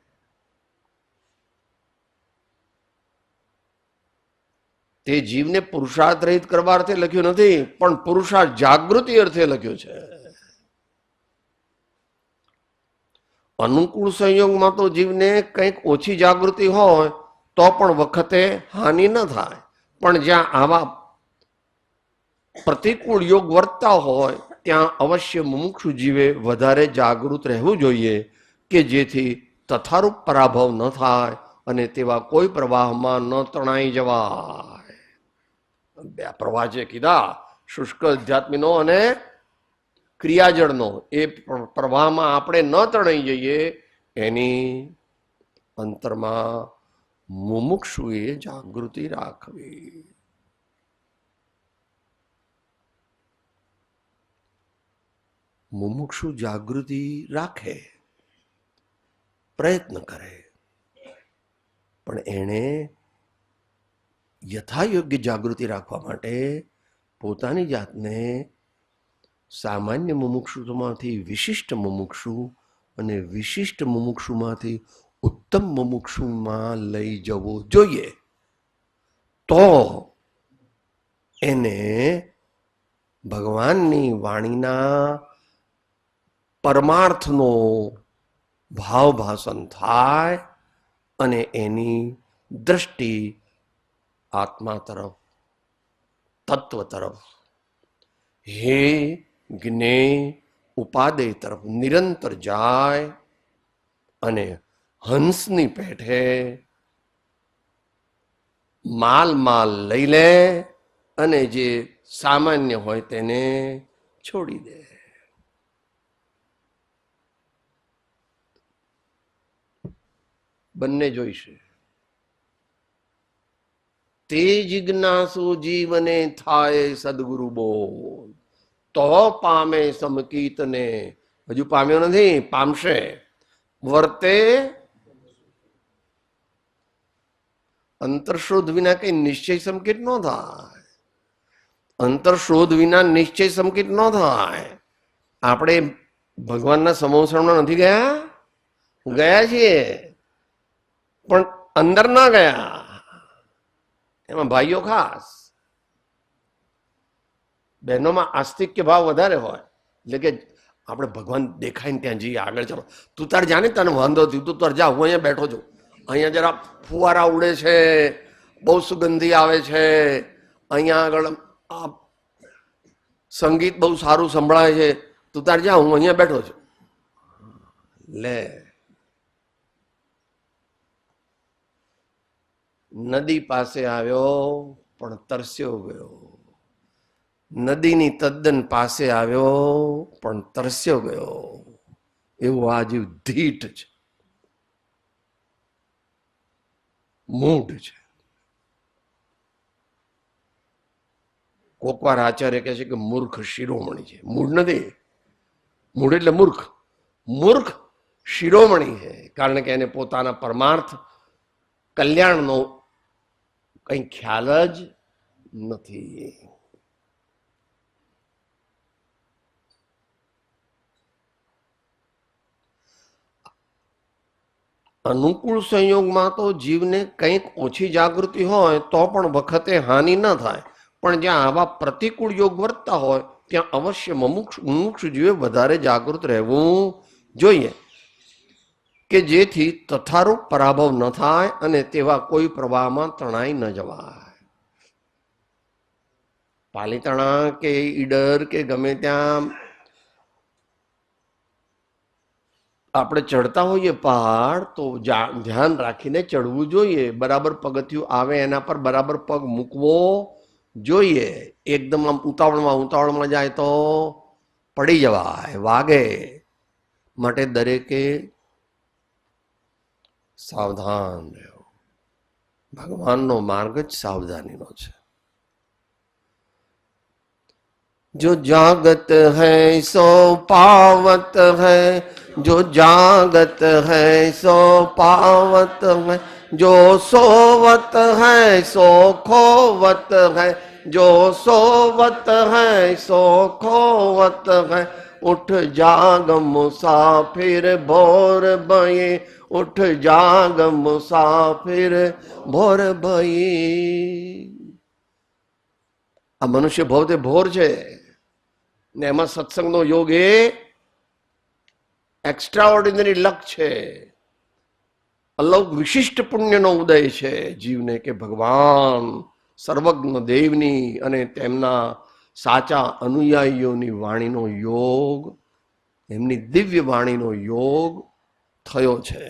તે જીવને પુરુષાર્થ રહિત કરવા અર્થે લખ્યું નથી, પણ પુરુષાર્થ જાગૃતિ અર્થે લખ્યું છે. અનુકૂળ સંયોગમાં તો જીવને કંઈક ઓછી જાગૃતિ હોય તો પણ વખતે હાનિ ન થાય. પણ જ્યાં આવા પ્રતિકૂળ યોગ વર્તતા હોય ત્યાં અવશ્ય મુમુક્ષુ જીવે વધારે જાગૃત રહેવું જોઈએ કે જેથી તથારૂપ પરાભવ ન થાય અને તેવા કોઈ પ્રવાહમાં ન તણાઈ જવાય. બે પ્રવાહ છે કીધા, શુષ્ક અધ્યાત્મીનો અને ક્રિયાજળનો. એ પ્રવાહમાં આપણે ન તણાઈ જઈએ એની અંતરમાં મુમુક્ષુએ જાગૃતિ રાખવી. મુમુક્ષુ જાગૃતિ રાખે, પ્રયત્ન કરે, પણ એણે યથાયોગ્ય જાગૃતિ રાખવા માટે પોતાની જાતને સામાન્ય મુમુક્ષુમાંથી વિશિષ્ટ મુમુક્ષુ અને વિશિષ્ટ મુમુક્ષુમાંથી ઉત્તમ મુમુક્ષુમાં લઈ જવો જોઈએ. તો એને ભગવાનની વાણીના પરમાર્થનો ભાવભાસન થાય અને એની દ્રષ્ટિ આત્મા તરફ, તત્વ તરફ, હે જ્ઞેય ઉપાદેય તરફ નિરંતર જાય અને હંસની પેઠે માલ લઈ લે અને જે સામાન્ય હોય તેને છોડી દે. બંને જોઈશે. તે જિજ્ઞાસુ જીવને થાય સદગુરુ બોલ, તો પામે સમકીતને. હજુ પામ્યો નથી, પામશે. વર્તે અંતરશોધ વિના કઈ નિશ્ચય સંકેત ન થાય. અંતરશોધ વિના નિશ્ચય સંકેત ન થાય. આપણે ભગવાનના સમોસણમાં નથી ગયા? ગયા છીએ, પણ અંદર ના ગયા. એમાં ભાઈઓ ખાસ, બહેનોમાં આસ્તિક્ય ભાવ વધારે હોય. એટલે કે આપણે ભગવાન દેખાય ને ત્યાં જઈએ, આગળ ચાલો, તું તાર જાને તને વાંધો થયું, તું તાર જા, હું અહીંયા બેઠો છું, અહીંયા જરા ફુવારા ઉડે છે, બહુ સુગંધી આવે છે, અહીંયા આગળ આ સંગીત બહુ સારું સંભળાય છે, તું તાર જા, હું અહીંયા બેઠો છું. લે, નદી પાસે આવ્યો પણ તરસ્યો ગયો. નદીની તદ્દન પાસે આવ્યો પણ તરસ્યો ગયો. એવું આ જીવ ધીટ છે, મૂઢ છે. કોકવાર આચાર્ય કહે છે કે મૂર્ખ શિરોમણી છે. મૂઢ નથી, મૂઢ એટલે મૂર્ખ. મૂર્ખ શિરોમણી છે, કારણ કે એને પોતાના પરમાર્થ કલ્યાણનો કઈ ખ્યાલ જ નથી. અનુકૂળ સંયોગમાં તો જીવને કંઈક ઓછી જાગૃતિ હોય તો પણ વખતે હાનિ ન થાય. પણ જ્યાં આવા પ્રતિકૂળ યોગ વર્તતા હોય ત્યાં અવશ્ય મુમુક્ષુ જીવે વધારે જાગૃત રહેવું જોઈએ કે જેથી તથારૂપ પરાભવ ન થાય અને તેવા કોઈ પ્રવાહમાં તણાઈ ન જવાય. પાલીતાણા કે ઈડર કે ગમે ત્યાં આપણે ચડતા હોઈએ પહાડ તો ધ્યાન રાખીને ચડવું જોઈએ. બરાબર પગથિયું આવે એના પર બરાબર પગ મૂકવો જોઈએ. એકદમ આમ ઉતાવળમાં જાય તો પડી જવાય, વાગે. માટે દરેકે સાવધાન રહેવું. ભગવાનનો માર્ગ જ સાવધાનીનો છે. जो जागत है सो पावत है, जो जागत है सो पावत है, जो सोवत है सो खोवत है, जो सोवत है सो खोवत है. उठ जाग मुसाफिर भोर भये, उठ जाग मुसाफिर भोर भये. આ મનુષ્ય ભાવ તે ભોર છે ને એમાં સત્સંગનો યોગ એ એક્સ્ટ્રા ઓર્ડિનરી લક છે, અલૌક વિશિષ્ટ પુણ્યનો ઉદય છે જીવને કે ભગવાન સર્વજ્ઞ દેવની અને તેમના સાચા અનુયાયીઓની વાણીનો યોગ, એમની દિવ્ય વાણીનો યોગ થયો છે.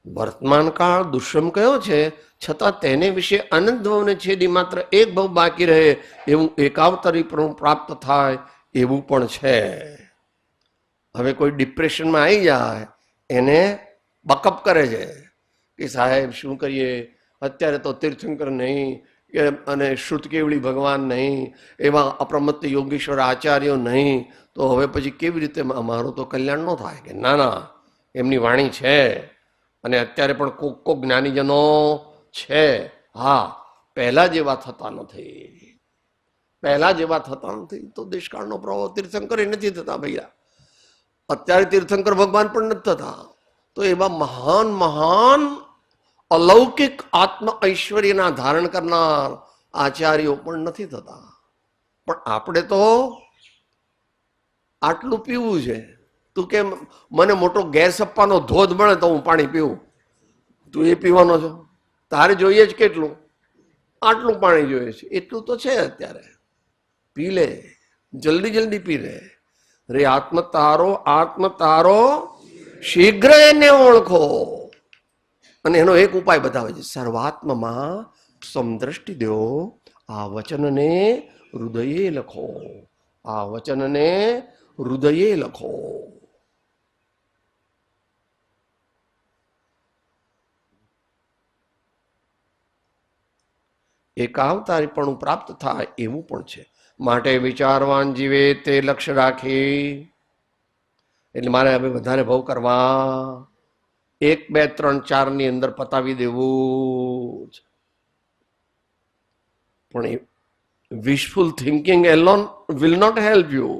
વર્તમાન કાળ દુષ્યમ કયો છે, છતાં તેને વિશે અનંત ભવને છેદી માત્ર એક ભવ બાકી રહે એવું એકાવતરીપણું પ્રાપ્ત થાય એવું પણ છે. હવે કોઈ ડિપ્રેશનમાં આવી જાય એને બકઅપ કરે છે કે સાહેબ શું કરીએ, અત્યારે તો તીર્થંકર નહીં કે અને શ્રુત કેવળી ભગવાન નહીં, એવા અપ્રમત્ત યોગેશ્વર આચાર્યો નહીં, તો હવે પછી કેવી રીતે અમારું તો કલ્યાણ ન થાય. કે ના ના, એમની વાણી છે અને અત્યારે પણ કોક જ્ઞાનીજનો છે. હા, પહેલા જેવા થતા નથી, પહેલા જેવા થતા નથી. તો દેશકાળનો પ્રભાવ તીર્થંકર નથી થતા ભૈયા, અત્યારે તીર્થંકર ભગવાન પણ નથી થતા. તો એવા મહાન મહાન અલૌકિક આત્મ ઐશ્વર્યના ધારણ કરનાર આચાર્યો પણ નથી થતા. પણ આપણે તો આટલું પીવું છે. તું કે મને મોટો ગેસ આપવાનો ધોધ મળે તો હું પાણી પીવું, તું એ પીવાનો છો? તારે જોઈએ જ કેટલું? આટલું પાણી જોઈએ છે. એટલું તો છે અત્યારે, પી લે, જલ્દી જલ્દી પી લે. રે આત્મ તારો શીઘ્ર એને ઓળખો. અને એનો એક ઉપાય બતાવે છે, સર્વાત્મમાં સમદ્રષ્ટિ દો, આ વચનને હૃદયે લખો, આ વચનને હૃદયે લખો. એકાવતારીપણું પ્રાપ્ત થાય એવું પણ છે. માટે વિચારવાન જીવે તે લક્ષ્ય રાખી. એટલે મારે હવે વધારે ભાવ કરવા, 1, 2, 3, 4 ની અંદર પતાવી દેવું છે. પણ wishful thinking alone will not help you.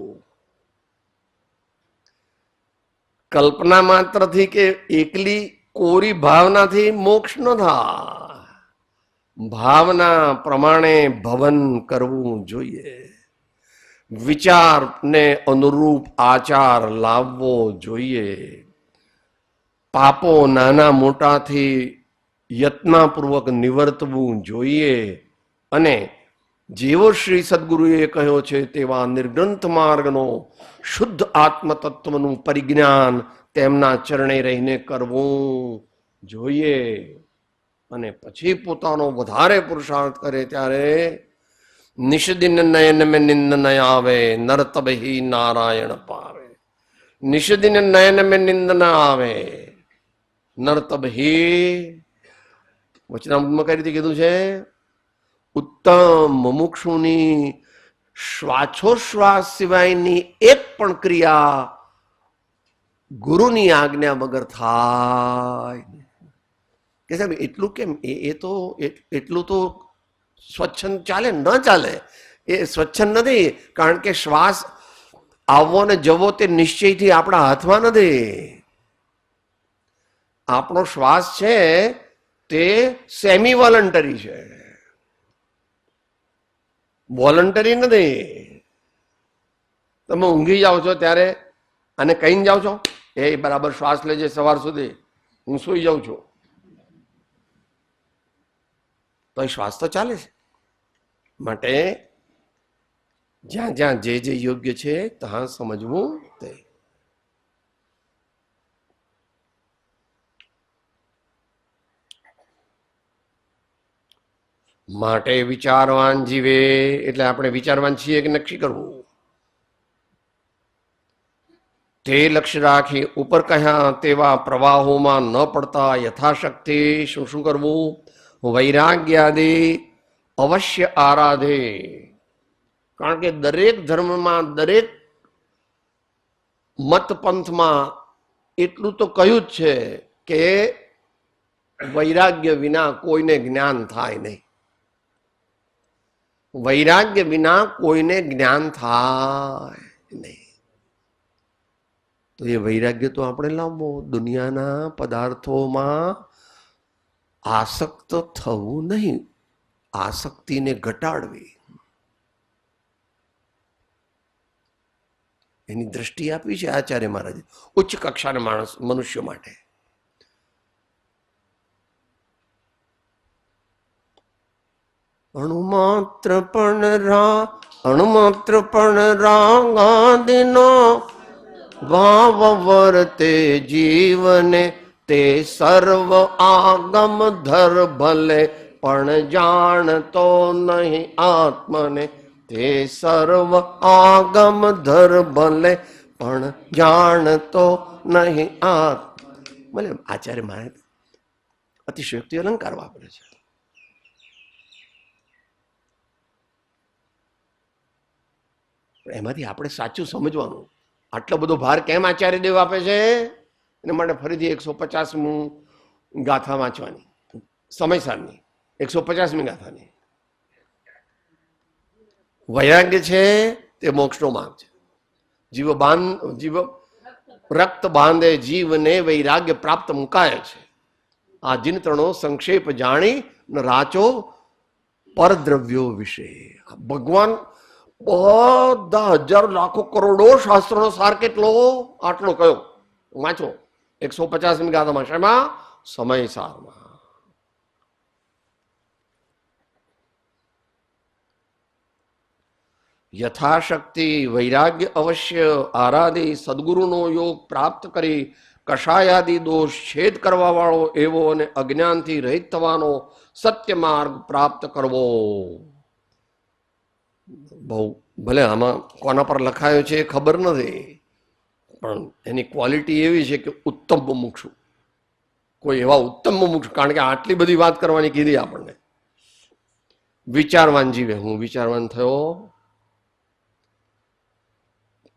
કલ્પના માત્રથી કે એકલી કોરી ભાવનાથી મોક્ષ ન થાય. ભાવના પ્રમાણે ભવન કરવું જોઈએ, વિચારને અનુરૂપ આચાર લાવવો જોઈએ. પાપો નાના મોટાથી યત્નપૂર્વક નિવર્તવું જોઈએ. અને જેવો શ્રી સદગુરુએ કહ્યો છે તેવા નિર્ગ્રંથ માર્ગનો શુદ્ધ આત્મતત્વનું પરિજ્ઞાન તેમના ચરણે રહીને કરવું જોઈએ. અને પછી પોતાનો વધારે પુરુષાર્થ કરે ત્યારે નિષદિન નયન મેં નિંદ ન આવે, નરતબહી નારાયણ પાવે. નિષદિન નયન મેં નિંદ ન આવે, નરતબહી વચનામૃતમાં કઈ રીતે કીધું છે? ઉત્તમ મુમુક્ષુની શ્વાસોશ્વાસ સિવાયની એક પણ ક્રિયા ગુરુની આજ્ઞા વગર થાય. કે સાહેબ એટલું કેમ? એ તો એટલું તો સ્વચ્છંદ ચાલે? ન ચાલે. એ સ્વચ્છંદ નથી, કારણ કે શ્વાસ આવવો ને જવો તે નિશ્ચયથી આપણા હાથમાં નથી. આપણો શ્વાસ છે તે સેમી વોલન્ટરી છે, વોલન્ટરી નથી. તમે ઊંઘી જાઓ છો ત્યારે અને કહીને જાઓ છો, એ બરાબર શ્વાસ લેજે સવાર સુધી, હું સૂઈ જાઉં છું. તો એ શ્વાસ તો ચાલે છે. માટે જ્યાં જ્યાં જે જે યોગ્ય છે ત્યાં સમજવું તે. માટે વિચારવાન જીવે એટલે આપણે વિચારવાન છીએ કે નક્કી કરવું. તે લક્ષ્ય રાખી ઉપર કહ્યા તેવા પ્રવાહોમાં ન પડતા યથાશક્તિ શું શું કરવું? વૈરાગ્યાદિ અવશ્ય આરાધે. કારણ કે દરેક ધર્મમાં, દરેક મત પંથમાં એટલું તો કહ્યું જ છે કે વૈરાગ્ય વિના કોઈને જ્ઞાન થાય નહીં. વૈરાગ્ય વિના કોઈને જ્ઞાન થાય નહીં. તો એ વૈરાગ્ય તો આપણે લાવવો. દુનિયાના પદાર્થોમાં આસક્ત થવું નહીં, આસક્તિને ઘટાડવી. એની દ્રષ્ટિ આપી છે આચાર્ય મહારાજે ઉચ્ચ કક્ષાના માણસ મનુષ્યો માટે. અણુમાત્ર પણ રાગાદિનો ભાવ વર્તે જીવને તે સર્વ આગમ ધર ભલે પણ જાણતો નહીં આત્મને. તે સર્વ આગમ ધર ભલે પણ જાણતો નહીં આત્મ. ભલે આચાર્ય મહારાજ અતિશયોક્તિ અલંકાર વાપરે છે. એમાંથી આપણે સાચું સમજવાનું. આટલો બધો ભાર કેમ આચાર્ય દેવ આપે છે? એના માટે ફરીથી 150મી ગાથા વાંચવાની, સમયસારની 150મી ગાથાની. વૈરાગ્ય છે તે મોક્ષનો માર્ગ છે. જીવ રક્ત બાંધે જીવને વૈરાગ્ય પ્રાપ્ત મુકાય છે. આ જીનત્રણો સંક્ષેપ જાણી રાચો પરદ્રવ્યો વિશે. ભગવાન બધા હજારો લાખો કરોડો શાસ્ત્રોનો સાર કેટલો? આટલો કયો વાંચો 150મી ગાથામાં. શેમાં? સમય સારમાં. યથાશક્તિ વૈરાગ્ય અવશ્ય આરાધી સદગુરુનો યોગ પ્રાપ્ત કરી કષાયાદિ દોષ છેદ કરવા વાળો એવો અને અજ્ઞાનથી રહિત થવાનો સત્ય માર્ગ પ્રાપ્ત કરવો. બહુ ભલે આમાં કોના પર લખાયો છે ખબર નથી, પણ એની ક્વોલિટી એવી છે કે ઉત્તમ મુમુક્ષુ. કોઈ એવા ઉત્તમ મુમુક્ષુ, કારણ કે આટલી બધી વાત કરવાની કીધી આપણને. વિચારવાન જીવે. હું વિચારવાન થયો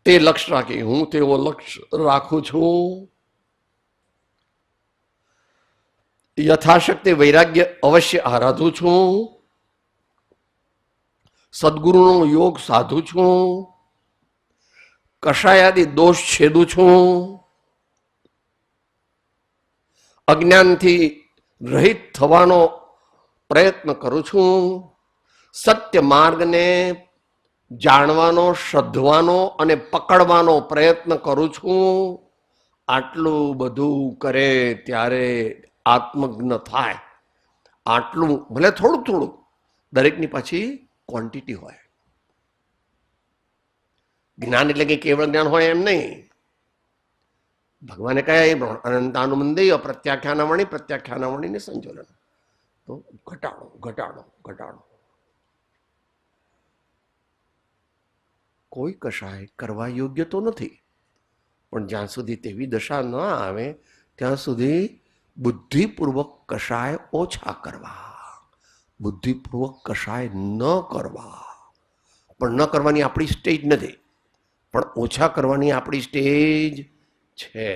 તે લક્ષ્ય રાખી, હું તેવો લક્ષ્ય રાખું છું. યથાશક્તિ વૈરાગ્ય અવશ્ય આરાધું છું. સદગુરુનો યોગ સાધું છું. કષાયાદી દોષ છેદું છું. અજ્ઞાનથી રહિત થવાનો પ્રયત્ન કરું છું. સત્ય માર્ગને જાણવાનો, શ્રદ્ધવાનો અને પકડવાનો પ્રયત્ન કરું છું. આટલું બધું કરે ત્યારે આત્મજ્ઞ થાય. આટલું ભલે થોડુંક થોડુંક, દરેકની પાછી ક્વોન્ટિટી હોય. જ્ઞાન એટલે કે કેવળ જ્ઞાન હોય એમ નહીં. ભગવાને કયા અનંતાનુબંધી પ્રત્યાખ્યાનાવણી, પ્રત્યાખ્યાનાવણીને સંચોલન. તો ઘટાડો ઘટાડો ઘટાડો. કોઈ કશાય કરવા યોગ્ય તો નથી, પણ જ્યાં સુધી તેવી દશા ન આવે ત્યાં સુધી બુદ્ધિપૂર્વક કશાય ઓછા કરવા, બુદ્ધિપૂર્વક કશાય ન કરવા. પણ ન કરવાની આપણી સ્ટેજ નથી, પણ ઓછા કરવાની આપણી સ્ટેજ છે.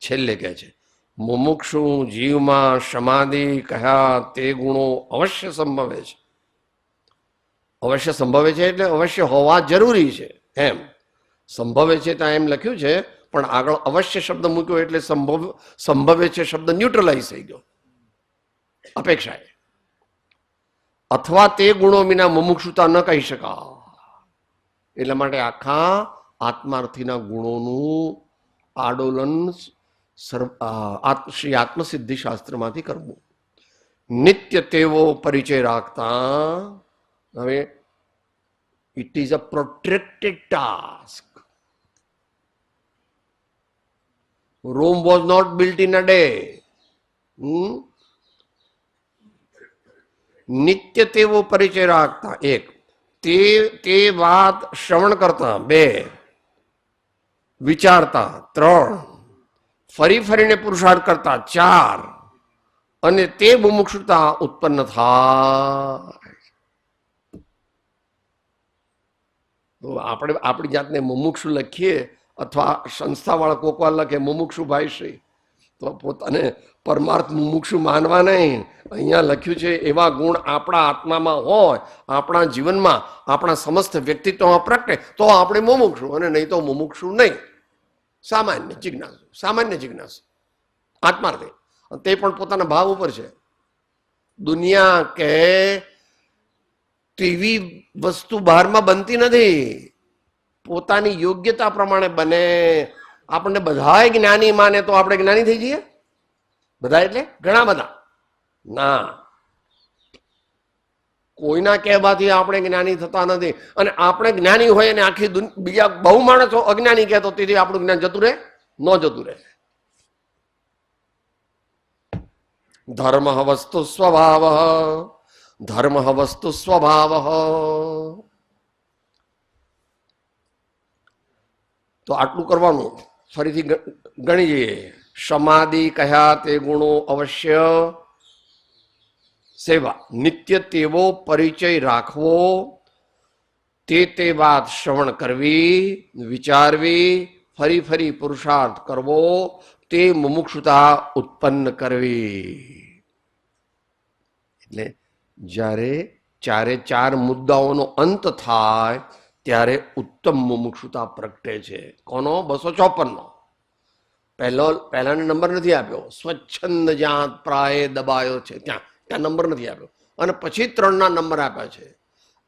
છેલ્લે કહે છે મુમુક્ષુ જીવમાં સમાધિ કહ્યા તે ગુણો અવશ્ય સંભવે છે. અવશ્ય સંભવે છે એટલે અવશ્ય હોવા જરૂરી છે. એમ સંભવે છે ત્યાં એમ લખ્યું છે, પણ આગળ અવશ્ય શબ્દ મૂક્યો એટલે સંભવે છે શબ્દ ન્યુટ્રલાઇઝ થઈ ગયો અપેક્ષાએ. અથવા તે ગુણો વિના મુમુક્ષુતા ન કહી શકાય. એટલા માટે આખા આત્માર્થીના ગુણોનું આડોલન શ્રી આત્મસિદ્ધિ શાસ્ત્રમાંથી કરવું. નિત્ય તેવો પરિચય રાખતા. હવે it is a protected task. Rome was not built in a day. નિત્ય તેવો પરિચય રાખતા, એક. તે વાત શ્રવણ કરતા, બે. વિચારતા, ત્રણ. ફરી ફરીને પુરુષાર્થ કરતા, ચાર. અને તે મુમુક્ષુતા ઉત્પન્ન થાય. તો આપણે આપણી જાતને મુમુક્ષુ લખીએ અથવા સંસ્થાવાળા કોકવાર લખે મુમુક્ષુ ભાઈ શ્રી, તો પોતાને પરમાર્થ મુમુક્ષુ માનવા નહીં. અહીંયા લખ્યું છે એવા ગુણ આપણા આત્મામાં હોય, આપણા જીવનમાં, આપણા સમસ્ત વ્યક્તિત્વમાં પ્રગટે તો આપણે મુમુક્ષુ, અને નહીં તો મુમુક્ષુ નહીં. સામાન્ય જિજ્ઞાસુ આત્માર્થે, તે પણ પોતાના ભાવ ઉપર છે. દુનિયા કે તેવી વસ્તુ બહારમાં બનતી નથી, પોતાની યોગ્યતા પ્રમાણે બને. આપણને બધાય જ્ઞાની માને તો આપણે જ્ઞાની થઈ જઈએ? બધા એટલે ઘણા બધા ના, કોઈના કહેવાથી આપણે જ્ઞાની થતા નથી. અને આપણે જ્ઞાની હોય અને આખી બીજા બહુ માણસો અજ્ઞાની કહેતો, તેથી આપણું જ્ઞાન જતું રહે? ન જતું રહે. ધર્મ વસ્તુ સ્વભાવ, ધર્મ વસ્તુ સ્વભાવ. તો આટલું કરવાનું. ફરીથી ગણી જઈએ. સમાધિ કહ્યા તે ગુણો અવશ્ય સેવા. નિત્ય તેવો પરિચય રાખવો, તે વાત શ્રવણ કરવી, વિચારવી, ફરી ફરી પુરુષાર્થ કરવો, તે મુમુક્ષુતા ઉત્પન્ન કરવી. એટલે જ્યારે ચારે ચાર મુદ્દાઓનો અંત થાય ત્યારે ઉત્તમ મુમુક્ષુતા પ્રગટે છે. કોનો? 254નો. પહેલાનો નંબર નથી આપ્યો. સ્વચ્છંદ જ્યાં પ્રાય દબાયો છે ત્યાં નંબર નથી આપ્યો, અને પછી 3ના નંબર આપ્યા છે.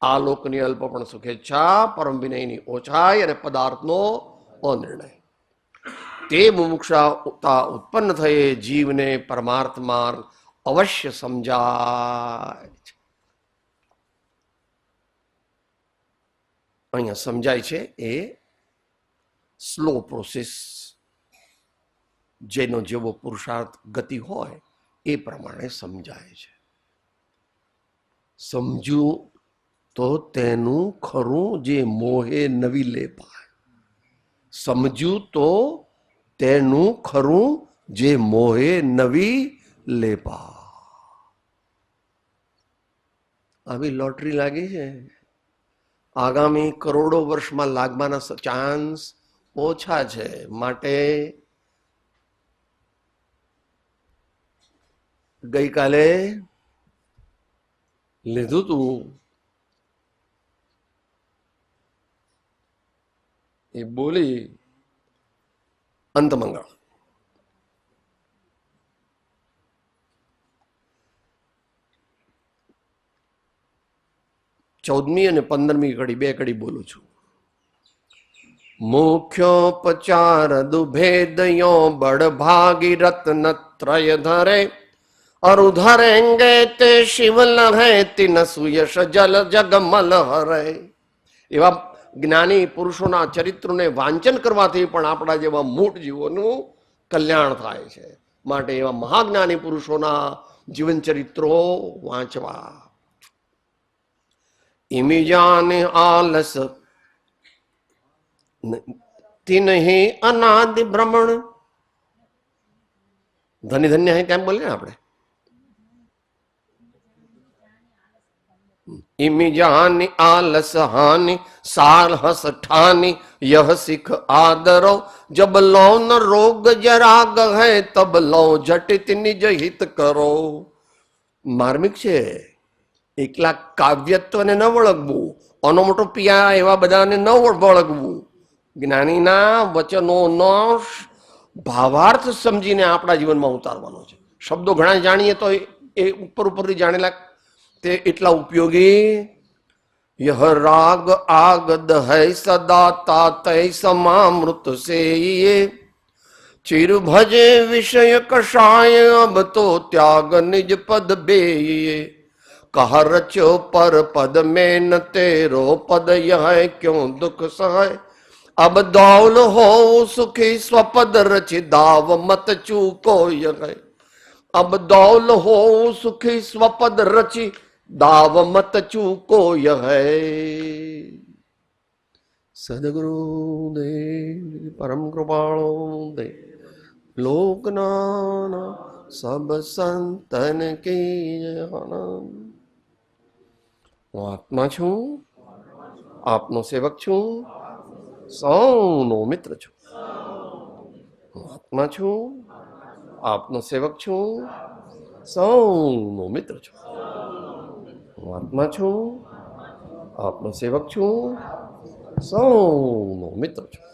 આ લોકની અલ્પ પણ શુભેચ્છા, પરમ વિનયની ઓછાઈ, અને પદાર્થનો અનિર્ણય. તે મુમુક્ષુતા ઉત્પન્ન થયે જીવને પરમાર્થ માર્ગ અવશ્ય સમજાય છે. અહીંયા સમજાય છે એ સ્લો પ્રોસેસ, જેનો જેવો પુરુષાર્થ ગતિ હોય એ પ્રમાણે સમજાય છે. સમજ્યું તો તેનું ખરું જે મોહે નવી લેપાય. સમજ્યું તો તેનું ખરું જે મોહે નવી લેપા. આવી લોટરી લાગી છે. આગામી કરોડો વર્ષમાં લાગવાના ચાન્સ ઓછા છે. માટે ગઈકાલે લીધું તું એ બોલી અંતમંગળ. ચૌદમી અને 15મી કડી, 2 કડી બોલું છું. મુખ્યોપચાર દુભેદયો બળ ભાગી રત્ન ત્રય ધરે, અરુ ધરેંગે તે શિવ લહે તિન સુયશ જલ જગમલ હરે. એવા જ્ઞાની પુરુષોના ચરિત્રોને વાંચન કરવાથી પણ આપણા જેવા મૂઢ જીવોનું કલ્યાણ થાય છે. માટે એવા મહાજ્ઞાની પુરુષોના જીવન ચરિત્રો વાંચવા. ઇમિજાન આલસ તિનહી અનાદિ ભ્રમણ. ધન્ય ધન્ય હે કેમ બોલે આપણે? ઇમિજાની આલસ હાની સાહસ ઠાની યહ સિખ આદરો જબ લો ન રોગ જરાગ હૈ તબ લો જટિત નિજ હિત કરો. માર્મિક છે. એકલા કાવ્યત્વને ન વળગવું, અનોમોટો પિયા એવા બધાને ન વળગવું. જ્ઞાનીના વચનોનો ભાવાર્થ સમજીને આપણા જીવનમાં ઉતારવાનો છે. શબ્દો ઘણા જાણીએ તો એ ઉપરથી જાણેલા તે એટલા ઉપયોગી. યહ રાગ આગદ હૈ સદા તાતૈ સમામૃત સે चिर भजे विषय कषाय अब तो त्याग निज पद बेये कह रचो पर पद में न तेरो पद यह क्यों दुख सहाय अब दौल हो सुखी स्वपद रचि दाव मत चूको यह अब दौल हो सुखी स्वपद रचि दाव मत चूको यह सदगुरु देव परम कृपाणो दे લોકનાના સબ સંતન કી જય આનંદ. હું આત્મા છું, આપનો સેવક છું, સૌનો મિત્ર છું. હું આત્મા છું, આપનો સેવક છું, સૌનો મિત્ર છું. હું આત્મા છું, આપનો સેવક છું, સૌનો મિત્ર છું.